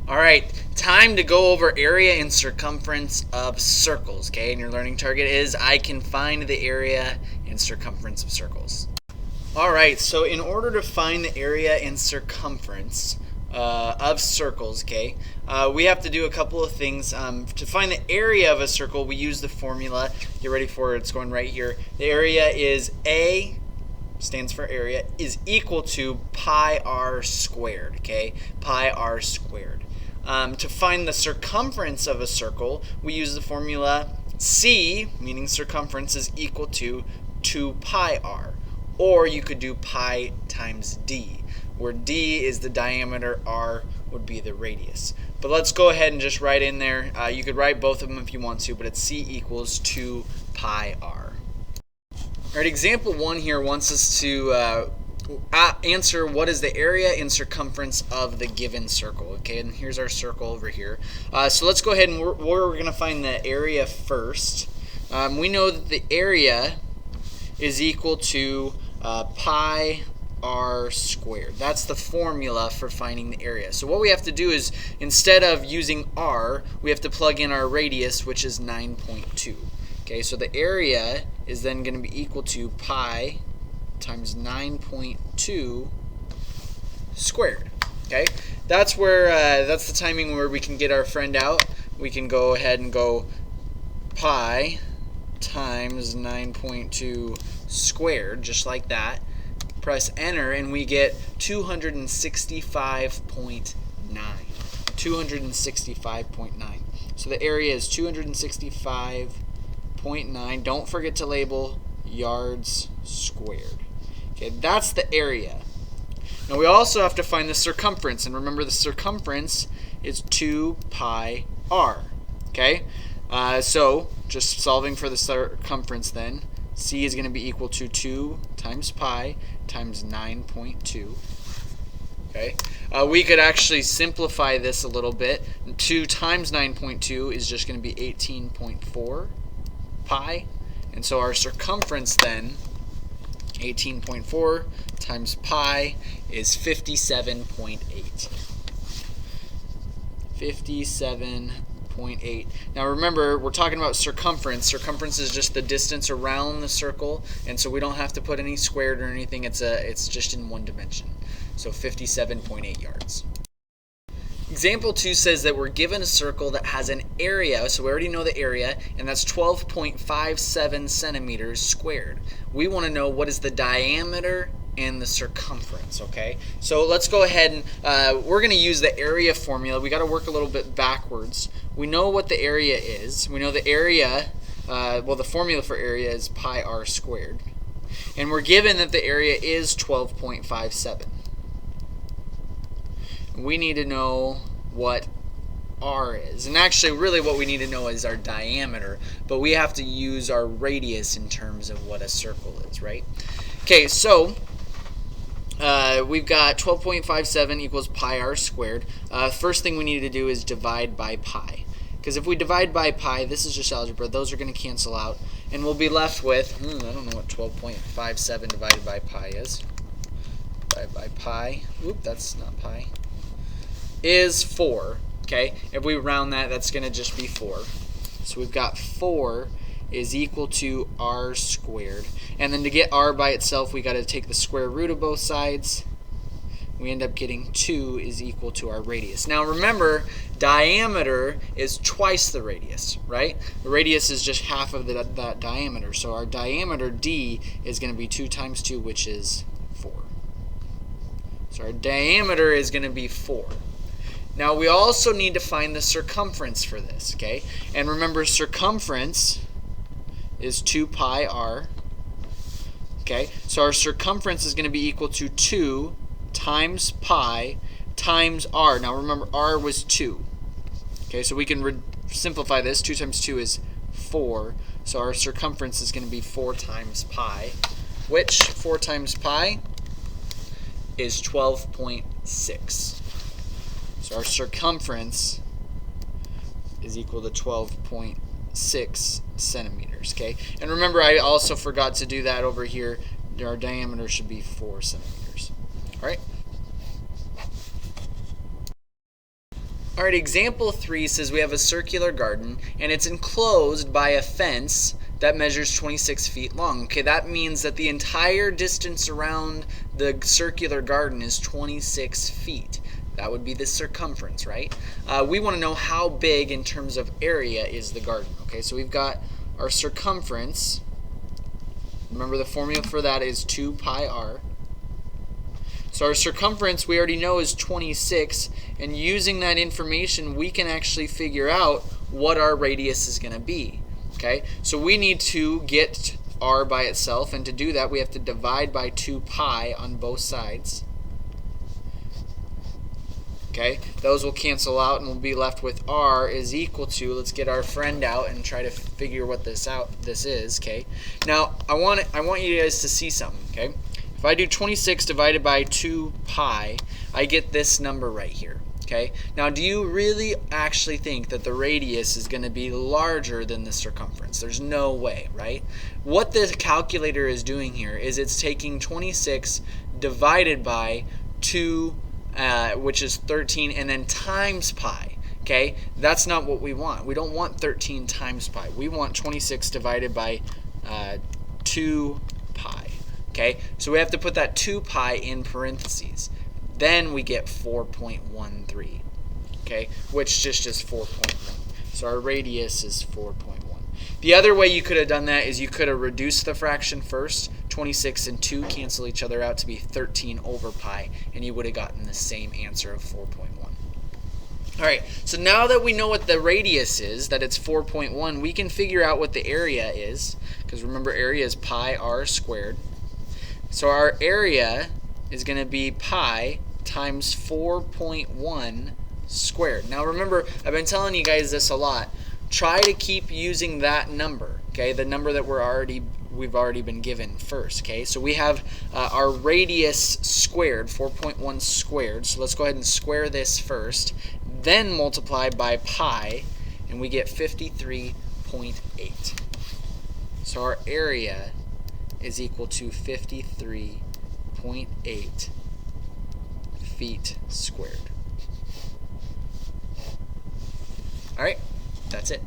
All right, time to go over area and circumference of circles, okay? And your learning target is I can find the area and circumference of circles. All right, so in order to find the area and circumference of circles, okay, we have to do a couple of things. To find the area of a circle, we use the formula. Get ready for it. It's going right here. The area is A, stands for area, is equal to pi r squared, okay? Pi r squared. To find the circumference of a circle, we use the formula C, meaning circumference, is equal to 2 pi r. Or you could do pi times d, where d is the diameter, r would be the radius. But let's go ahead and just write in there. You could write both of them if you want to, but it's C equals 2 pi r. All right, example 1 here wants us to answer what is the area and circumference of the given circle. Okay, and here's our circle over here. So let's go ahead and we're going to find the area first. We know that the area is equal to pi r squared. That's the formula for finding the area. So what we have to do is, instead of using r, we have to plug in our radius, which is 9.2. Okay, so the area is then going to be equal to pi times 9.2 squared. Okay, that's where that's the timing where we can get our friend out. We can go ahead and go pi times 9.2 squared, just like that. Press enter, and we get 265.9. 265.9. So the area is 265.9. Don't forget to label yards squared. Okay, that's the area. Now we also have to find the circumference, and remember the circumference is 2 pi r. Okay, so just solving for the circumference then, C is going to be equal to 2 times pi times 9.2. Okay, we could actually simplify this a little bit. 2 times 9.2 is just going to be 18.4 pi. And so our circumference then, 18.4 times pi, is 57.8. 57.8. Now remember, we're talking about circumference. Circumference is just the distance around the circle, and so we don't have to put any squared or anything. It's just in one dimension. So 57.8 yards. Example 2 says that we're given a circle that has an area, so we already know the area, and that's 12.57 centimeters squared. We want to know what is the diameter and the circumference, okay? So let's go ahead and we're going to use the area formula. We got to work a little bit backwards. We know what the area is. We know the area, well, the formula for area is pi r squared. And we're given that the area is 12.57. We need to know what r is. And actually, really what we need to know is our diameter, but we have to use our radius in terms of what a circle is, right? Okay, so we've got 12.57 equals pi r squared. First thing we need to do is divide by pi. Because if we divide by pi, this is just algebra, those are going to cancel out, and we'll be left with, I don't know what 12.57 divided by pi is. Divided by pi, oop, that's not pi, is 4. Okay, if we round that, that's going to just be 4. So we've got 4 is equal to r squared. And then to get r by itself, we got to take the square root of both sides. We end up getting 2 is equal to our radius. Now remember, diameter is twice the radius, right? The radius is just half of that diameter. So our diameter, d, is going to be 2 times 2, which is 4. So our diameter is going to be 4. Now we also need to find the circumference for this, okay? And remember, circumference is 2 pi r. Okay, so our circumference is going to be equal to 2 times pi times r. Now remember, r was 2. Okay, so we can simplify this. 2 times 2 is 4. So our circumference is going to be 4 times pi, which 4 times pi is 12.6. So our circumference is equal to 12.6 centimeters, okay? And remember, I also forgot to do that over here. Our diameter should be 4 centimeters. All right? All right, example 3 says we have a circular garden and it's enclosed by a fence that measures 26 feet long. Okay, that means that the entire distance around the circular garden is 26 feet. That would be the circumference, right? We want to know how big in terms of area is the garden. Okay, so we've got our circumference. Remember the formula for that is 2 pi r. So our circumference we already know is 26, and using that information we can actually figure out what our radius is going to be. Okay, so we need to get r by itself, and to do that we have to divide by 2 pi on both sides. Okay, those will cancel out and we'll be left with r is equal to, let's get our friend out and try to figure what this is. Okay, now I want you guys to see something. Okay, if I do 26 divided by 2 pi, I get this number right here. Okay, now do you really actually think that the radius is going to be larger than the circumference? There's no way, right? What the calculator is doing here is it's taking 26 divided by 2, which is 13, and then times pi. Okay, that's not what we want. We don't want 13 times pi. We want 26 divided by 2 pi. Okay, so we have to put that 2 pi in parentheses. Then we get 4.13. Okay, which is just 4.1. So our radius is 4.1. The other way you could have done that is you could have reduced the fraction first. 26 and 2 cancel each other out to be 13 over pi, and you would have gotten the same answer of 4.1. Alright, so now that we know what the radius is, that it's 4.1, we can figure out what the area is, because remember area is pi r squared. So our area is going to be pi times 4.1 squared. Now remember, I've been telling you guys this a lot. Try to keep using that number, okay? The number that we've already been given first, okay? So we have our radius squared, 4.1 squared. So let's go ahead and square this first, then multiply by pi, and we get 53.8. So our area is equal to 53.8 feet squared. All right, that's it.